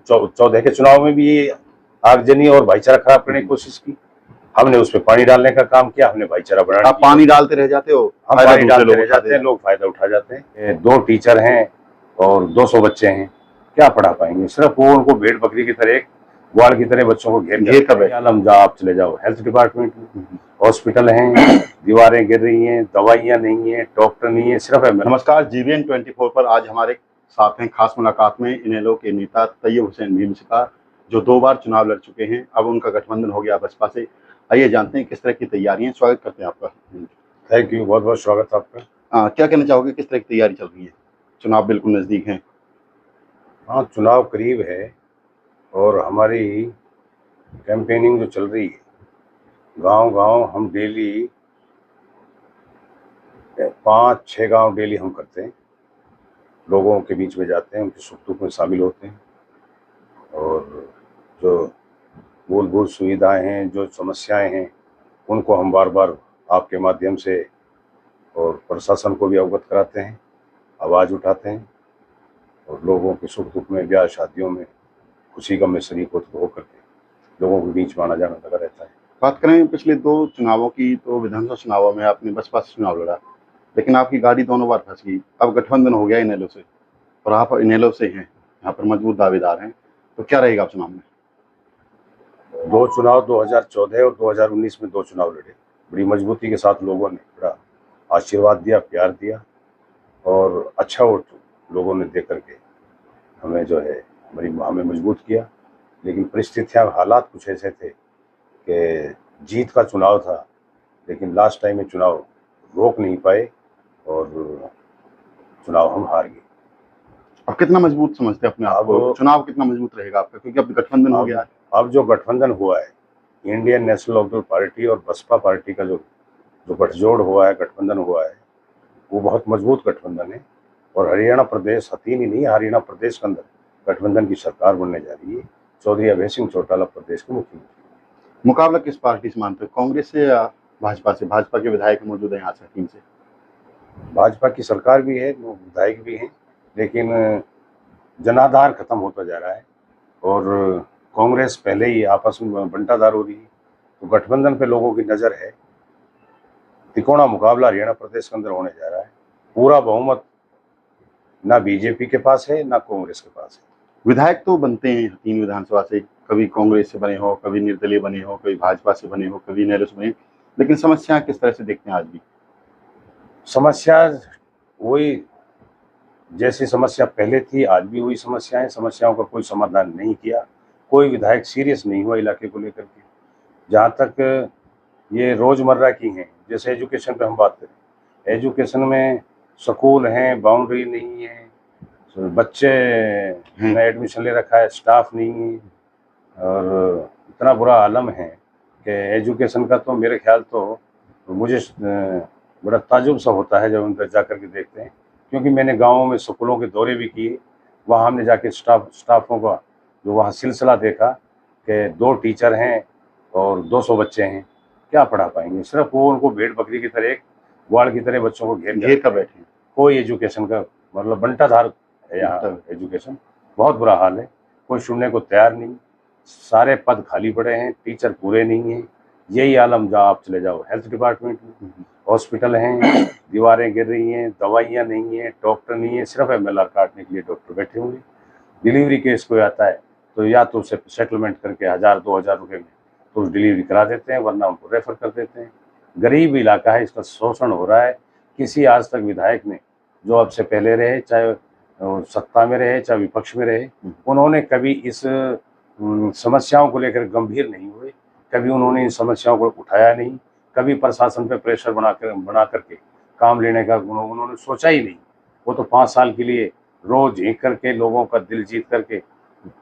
14 के चुनाव में भी ये आगजनी और भाईचारा खराब करने की कोशिश की। हमने उस पर पानी डालने का काम किया, हमने भाईचारा बढ़ाने आप पानी डालते रह जाते हो, हम पानी डालते रह जाते हैं, लोग फायदा उठा जाते हैं। 2 टीचर हैं और 200 बच्चे हैं, क्या पढ़ा पाएंगे? सिर्फ वो उनको भेड़ बकरी की तरह, ग्वाल की तरह बच्चों को घेर कर बैठे। आलम जहाँ आप चले जाओ, हेल्थ डिपार्टमेंट में हॉस्पिटल हैं, दीवारें गिर रही हैं, दवाइयाँ नहीं है, डॉक्टर नहीं है, सिर्फ नमस्कार, GBN 24 पर आज हमारे साथ हैं खास मुलाकात में इनेलो के नेता तैयब हुसैन भीम सितार, जो 2 बार चुनाव लड़ चुके हैं। अब उनका गठबंधन हो गया बसपा से। आइए जानते हैं किस तरह की तैयारियां। स्वागत करते हैं आपका। थैंक यू, बहुत बहुत स्वागत आपका। क्या कहना चाहोगे, किस तरह की तैयारी चल रही है? चुनाव बिल्कुल नजदीक है। हाँ, चुनाव करीब है और हमारी कैंपेनिंग जो चल रही है, गांव गांव हम डेली 5-6 गांव डेली हम करते हैं, लोगों के बीच में जाते हैं, उनके सुख दुख में शामिल होते हैं और जो मूलभूत सुविधाएं हैं, जो समस्याएं हैं, उनको हम बार बार आपके माध्यम से और प्रशासन को भी अवगत कराते हैं, आवाज़ उठाते हैं और लोगों के सुख दुख में, ब्याह शादियों में, खुशी गम में शरीक होकर के लोगों के बीच में आना जाना लगा रहता है। बात करें पिछले 2 चुनावों की, तो विधानसभा चुनावों में आपने बसपा से चुनाव लड़ा, लेकिन आपकी गाड़ी दोनों बार फंस गई। अब गठबंधन हो गया इनेलो से और आप इनेलो से हैं, यहाँ पर मजबूत दावेदार हैं, तो क्या रहेगा चुनाव में? 2 चुनाव 2014 और 2019 में 2 चुनाव लड़े, बड़ी मजबूती के साथ लोगों ने बड़ा आशीर्वाद दिया, प्यार दिया और अच्छा वोट लोगों ने दे करके हमें जो है हमें मजबूत किया। लेकिन परिस्थितियाँ, हालात कुछ ऐसे थे कि जीत का चुनाव था, लेकिन लास्ट टाइम में चुनाव रोक नहीं पाए और चुनाव हम हार गए। अब कितना मजबूत समझते हैं अपने आप को? चुनाव कितना मजबूत रहेगा आपका, क्योंकि अब गठबंधन हो गया है? अब जो गठबंधन हुआ है, इंडियन नेशनल लोकदल पार्टी और बसपा पार्टी का जो गठजोड़ हुआ है, गठबंधन हुआ है, वो बहुत मजबूत गठबंधन है और हरियाणा प्रदेश, हथीन ही नहीं, हरियाणा प्रदेश के अंदर गठबंधन की सरकार बनने जा रही है। चौधरी अभय सिंह चौटाला प्रदेश के मुख्यमंत्री। मुकाबला किस पार्टी से मानते हो, कांग्रेस से या भाजपा से? भाजपा के विधायक मौजूद है यहाँ से, हथीन से। भाजपा की सरकार भी है, विधायक भी हैं, लेकिन जनाधार खत्म होता जा रहा है और कांग्रेस पहले ही आपस में बंटाधार हो रही है, तो गठबंधन पे लोगों की नज़र है। तिकोना मुकाबला हरियाणा प्रदेश के अंदर होने जा रहा है। पूरा बहुमत ना बीजेपी के पास है, ना कांग्रेस के पास है। विधायक तो बनते हैं हथीन विधानसभा से, कभी कांग्रेस से बने हो, कभी निर्दलीय बने हो, कभी भाजपा से बने हो, कभी इनेलो से बने, लेकिन समस्या किस तरह से देखते हैं आज भी? समस्या वही, जैसी समस्या पहले थी आज भी वही समस्या है। समस्याओं का कोई समाधान नहीं किया, कोई विधायक सीरियस नहीं हुआ इलाके को लेकर के। जहाँ तक ये रोज़मर्रा की हैं, जैसे एजुकेशन पे हम बात करें, एजुकेशन में स्कूल हैं, बाउंड्री नहीं है, बच्चे ने एडमिशन ले रखा है, स्टाफ नहीं है और इतना बुरा आलम है कि एजुकेशन का तो मेरे ख्याल तो मुझे बड़ा ताजुब सा होता है जब उन पर जा कर के देखते हैं, क्योंकि मैंने गाँवों में स्कूलों के दौरे भी किए। वहाँ हमने जाके स्टाफों का जो वहाँ सिलसिला देखा कि 2 टीचर हैं और 200 बच्चे हैं, क्या पढ़ा पाएंगे? सिर्फ वो उनको भेड़ बकरी की तरह, ग्वाल की तरह बच्चों को घेर कर बैठे। कोई एजुकेशन का मतलब बंटाधार है यहाँ, एजुकेशन बहुत बुरा हाल है, कोई सुनने को तैयार नहीं, सारे पद खाली पड़े हैं, टीचर पूरे नहीं हैं। यही आलम जहाँ आप चले जाओ, हेल्थ डिपार्टमेंट में हॉस्पिटल हैं, दीवारें गिर रही हैं, दवाइयाँ नहीं है, डॉक्टर नहीं है, सिर्फ MLR काटने के लिए डॉक्टर बैठे हुए। डिलीवरी केस कोई आता है तो या तो उसे सेटलमेंट करके 1000-2000 रुपये में तो डिलीवरी करा देते हैं, वरना उनको रेफर कर देते हैं। गरीब इलाका है, इसका शोषण हो रहा है। किसी आज तक विधायक ने, जो अब से पहले रहे, चाहे सत्ता में रहे चाहे विपक्ष में रहे, उन्होंने कभी इस समस्याओं को लेकर गंभीर नहीं हुए, कभी उन्होंने इन समस्याओं को उठाया नहीं, कभी प्रशासन पे प्रेशर बना करके काम लेने का उन्होंने सोचा ही नहीं। वो तो 5 साल के लिए रोज झींक करके, लोगों का दिल जीत करके,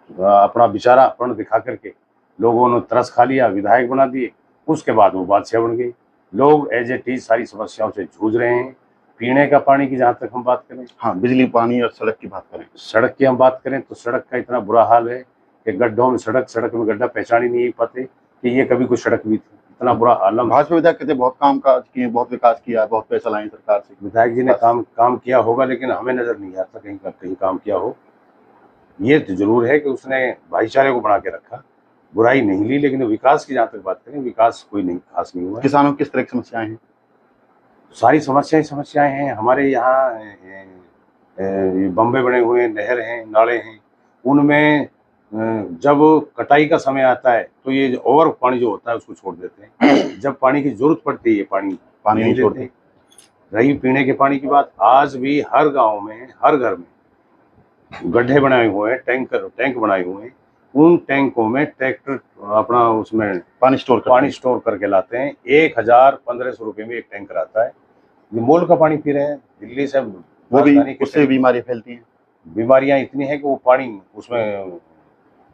अपना बेचारापन दिखा करके लोगों ने तरस खा लिया, विधायक बना दिए, उसके बाद वो बादशाह बन गए। लोग एज ए टीज सारी समस्याओं से जूझ रहे हैं। पीने का पानी की जहाँ तक हम बात करें, हाँ, बिजली, पानी और सड़क की बात करें, सड़क की हम बात करें तो सड़क का इतना बुरा हाल है कि गड्ढों में सड़क में गड्ढा पहचान ही नहीं पाते कि ये कभी कोई सड़क भी थी, इतना बुरा आलम। भाजपा विधायक कहते बहुत काम काज किए, बहुत विकास किया, बहुत पैसा लाए सरकार से। विधायक जी ने काम किया होगा, लेकिन हमें नजर नहीं आता कहीं काम किया हो। ये तो जरूर है कि उसने भाईचारे को बना के रखा, बुराई नहीं ली, लेकिन विकास की जहाँ तक बात करें, विकास कोई नहीं खास नहीं हुआ है। किसानों की किस तरह की समस्याएं हैं? सारी समस्याएं हैं हमारे यहाँ। बम्बे बने हुए नहर हैं, नाले हैं, उनमें जब कटाई का समय आता है तो ये ओवर पानी जो होता है उसको छोड़ देते हैं। जब पानी की जरूरत पड़ती है ये पानी नहीं देते। छोड़ते। रही पीने के पानी की बात, आज भी हर गांव में, हर घर में गड्ढे बनाए हुए हैं, टैंक बनाए हुए हैं। उन टैंकों में ट्रैक्टर अपना उसमें पानी स्टोर करके लाते हैं। 1,000-1,500 रुपये में एक टैंकर आता है। ये मोल का पानी पी रहे हैं। दिल्ली से वो भी उससे बीमारियां फैलती हैं। बीमारियां इतनी हैं कि वो पानी उसमें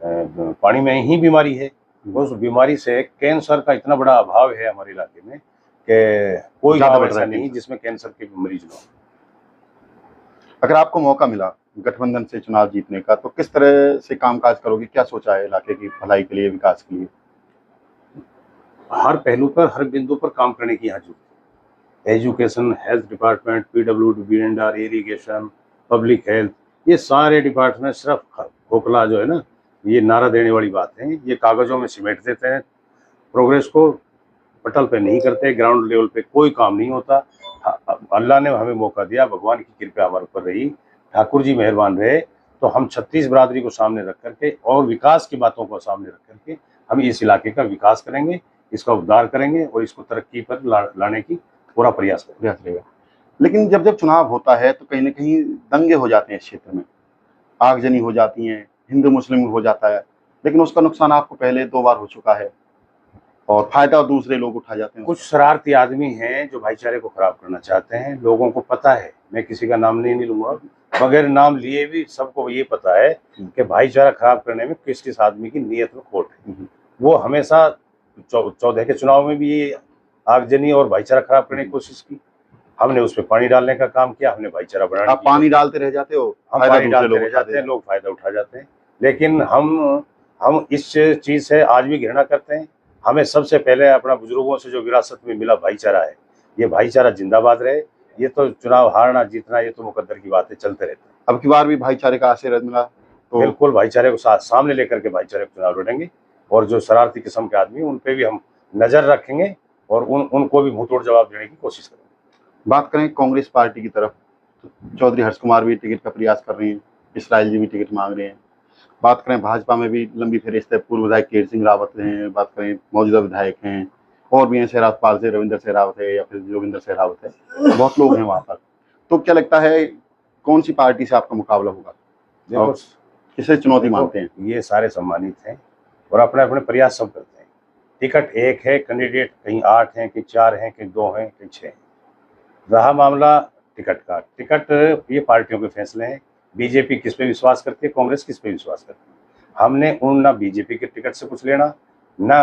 पानी में ही बीमारी है। उस बीमारी से कैंसर का इतना बड़ा अभाव है हमारे इलाके में कि कोई गाँव ऐसा नहीं जिसमें कैंसर के मरीज ना हो। अगर आपको मौका मिला गठबंधन से चुनाव जीतने का, तो किस तरह से कामकाज करोगे? क्या सोचा है इलाके की भलाई के लिए, विकास के लिए? हर पहलू पर, हर बिंदु पर काम करने की यहाँ जरूरत है। Education, health department, PWD, B&R, irrigation, public health, ये सारे डिपार्टमेंट सिर्फ खोखला जो है ना, ये नारा देने वाली बात है। ये कागजों में सिमेट देते हैं, प्रोग्रेस को पटल पे नहीं करते, ग्राउंड लेवल पे कोई काम नहीं होता। अल्लाह ने हमें मौका दिया, भगवान की कृपा हमारे ऊपर रही, ठाकुर जी मेहरबान रहे, तो हम 36 बिरादरी को सामने रख करके और विकास की बातों को सामने रख करके हम इस इलाके का विकास करेंगे, इसका उद्धार करेंगे और इसको तरक्की पर लाने की पूरा प्रयास रहेगा। लेकिन जब जब चुनाव होता है तो कहीं ना कहीं दंगे हो जाते हैं इस क्षेत्र में, आगजनी हो जाती है, हिंदू मुस्लिम हो जाता है, लेकिन उसका नुकसान आपको पहले 2 बार हो चुका है और फायदा दूसरे लोग उठा जाते हैं। कुछ शरारती आदमी हैं जो भाईचारे को खराब करना चाहते हैं। लोगों को पता है, मैं किसी का नाम नहीं लूंगा, बगैर नाम लिए भी सबको ये पता है कि भाईचारा खराब करने में किस किस आदमी की नीयत में खोट है। वो हमेशा 14 के चुनाव में भी ये आगजनी और भाईचारा खराब करने की कोशिश की। हमने उस पर पानी डालने का काम किया, हमने भाईचारा बढ़ाने। आप पानी डालते रह जाते हो, हम पानी डालते रह जाते हैं, लोग फायदा उठा जाते हैं। लेकिन हम इस चीज से आज भी घृणा करते हैं। हमें सबसे पहले अपना बुजुर्गों से जो विरासत में मिला भाईचारा है, ये भाईचारा जिंदाबाद रहे। ये तो चुनाव हारना जीतना ये तो मुकद्दर की बात है, चलते रहते हैं। अब की बार भी भाईचारे का आशीर्वाद मिला तो बिल्कुल भाईचारे को साथ सामने लेकर के भाईचारे को चुनाव लड़ेंगे और जो शरारती किस्म के आदमी उन पे भी हम नजर रखेंगे और उनको भी मुंहतोड़ जवाब देने की कोशिश करेंगे। बात करें कांग्रेस पार्टी की तरफ, तो चौधरी हर्ष कुमार भी टिकट का प्रयास कर रहे हैं, इसराइल जी भी टिकट मांग रहे हैं। बात करें भाजपा में भी लंबी फहरिस्त है, पूर्व विधायक केर सिंह रावत हैं, बात करें मौजूदा विधायक हैं और भी हैं, सहरावत पाल से रविंद्र सहरावत है या फिर जोगिंदर सहरावत है, बहुत लोग हैं वहाँ पर। तो क्या लगता है कौन सी पार्टी से आपका मुकाबला होगा? देखो, किसे चुनौती मानते हैं? ये सारे सम्मानित हैं और अपने अपने प्रयास सब करते हैं। टिकट एक है, कैंडिडेट कहीं 8 हैं, कहीं 4 हैं, कहीं 2 हैं, कहीं 6 हैं। रहा मामला टिकट का, टिकट ये पार्टियों के फैसले हैं। बीजेपी किस पे विश्वास करती है, कांग्रेस किस पे विश्वास करती है। हमने उन ना बीजेपी के टिकट से कुछ लेना, ना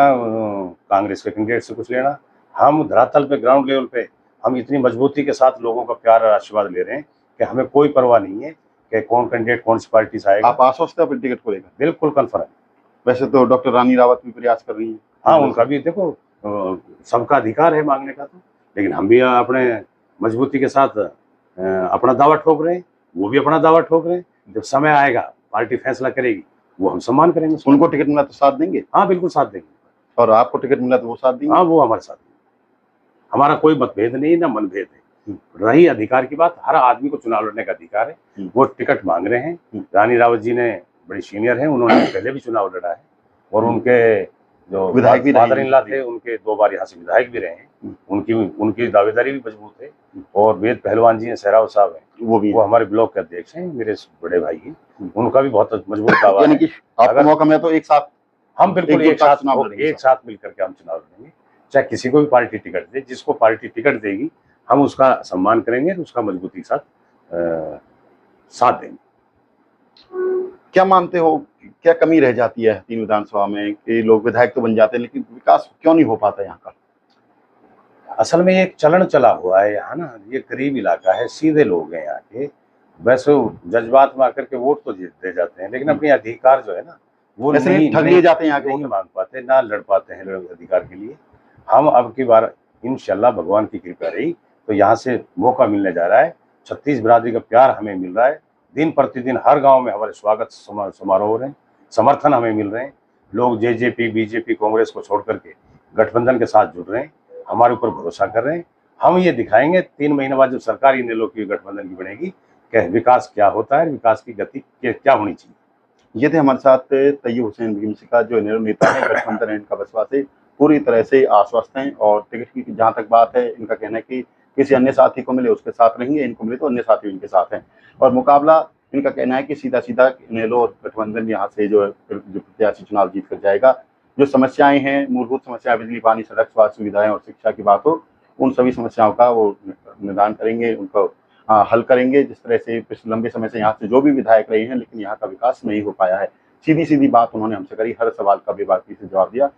कांग्रेस के कैंडिडेट से कुछ लेना। हम धरातल पे, ग्राउंड लेवल पे हम इतनी मजबूती के साथ लोगों का प्यार और आशीर्वाद ले रहे हैं कि हमें कोई परवाह नहीं है कि कौन कैंडिडेट कौन सी पार्टी से आएगा। आप आश्वस्त हैं अपने टिकट को लेकर? बिल्कुल कन्फर्म है। वैसे तो डॉक्टर रानी रावत भी प्रयास कर रही हैं। हाँ, उनका भी देखो, सबका अधिकार है मांगने का, तो लेकिन हम भी अपने मजबूती के साथ अपना दावा ठोक रहे हैं, वो भी अपना दावा ठोक रहे हैं। जब समय आएगा, पार्टी फैसला करेगी, वो हम सम्मान करेंगे। उनको टिकट मिला तो साथ देंगे? हाँ, बिल्कुल साथ देंगे। और आपको टिकट मिला तो वो साथ देंगे? हाँ, वो हमारे साथ देंगे। हमारा कोई मतभेद नहीं, ना मनभेद है। रही अधिकार की बात, हर आदमी को चुनाव लड़ने का अधिकार है। वो टिकट मांग रहे हैं। रानी रावत जी ने बड़ी सीनियर हैं, उन्होंने पहले भी चुनाव लड़ा है और उनके जो विधायक भी फादर इन लॉ थे, उनके 2 बार यहाँ से विधायक भी रहे हैं। उनकी दावेदारी भी मजबूत है। और वेद पहलवान जी हैं, सहरावत साहब हैं, वो हमारे ब्लॉक के अध्यक्ष हैं, मेरे बड़े भाई हैं। उनका भी बहुत मजबूत दावा है। आपको मौका मिला तो एक साथ, हम बिल्कुल एक साथ मिलकर के हम चुनाव लड़ेंगे। चाहे किसी को भी पार्टी टिकट दे, जिसको पार्टी टिकट देगी हम उसका सम्मान करेंगे, उसका मजबूती के साथ साथ देंगे। क्या मानते हो, क्या कमी रह जाती है 3 विधानसभा में कि लोग विधायक तो बन जाते हैं लेकिन विकास क्यों नहीं हो पाता यहाँ का? असल में एक चलन चला हुआ है यहाँ ना, ये गरीब इलाका है, सीधे लोग हैं यहाँ के। वैसे जज्बात में आकर के वोट तो दे जाते हैं, लेकिन अपने अधिकार जो है ना वो नहीं ठग लिए जाते हैं, यहाँ के नहीं मांग पाते, ना लड़ पाते हैं अधिकार के लिए। हम अब की बार इंशाल्लाह भगवान की कृपा रही तो यहाँ से मौका मिलने जा रहा है। 36 बिरादरी का प्यार हमें मिल रहा है दिन प्रतिदिन हर गांव में हमारे स्वागत समारोह हो रहे हैं, समर्थन हमें मिल रहे हैं। लोग जेजेपी, बीजेपी, कांग्रेस को छोड़ करके गठबंधन के साथ जुड़ रहे हैं, हमारे ऊपर भरोसा कर रहे हैं। हम ये दिखाएंगे 3 महीने बाद जब सरकार इनेलो की गठबंधन की बनेगी कि विकास क्या होता है, विकास की गति क्या होनी चाहिए। ये थे हमारे साथ तैयब हुसैन भीमसिका, जो इनेलो नेता है, गठबंधन इनका बसपा से पूरी तरह से आश्वस्त हैं। और टिकट की जहाँ तक बात है, इनका कहना है कि किसी अन्य साथी को मिले उसके साथ रहेंगे, इनको मिले तो अन्य साथी इनके साथ हैं। और मुकाबला, इनका कहना है कि सीधा सीधा इनेलो और गठबंधन यहाँ से जो प्रत्याशी चुनाव जीत कर जाएगा। जो समस्याएं हैं, मूलभूत समस्याएं, बिजली, पानी, सड़क, स्वास्थ्य सुविधाएं और शिक्षा की बात हो, उन सभी समस्याओं का वो निदान करेंगे, उनको हल करेंगे। जिस तरह से पिछले लंबे समय से यहाँ से जो भी विधायक रहे हैं, लेकिन यहाँ का विकास नहीं हो पाया है। सीधी सीधी बात उन्होंने हमसे करी, हर सवाल का बेबाकी से जवाब दिया।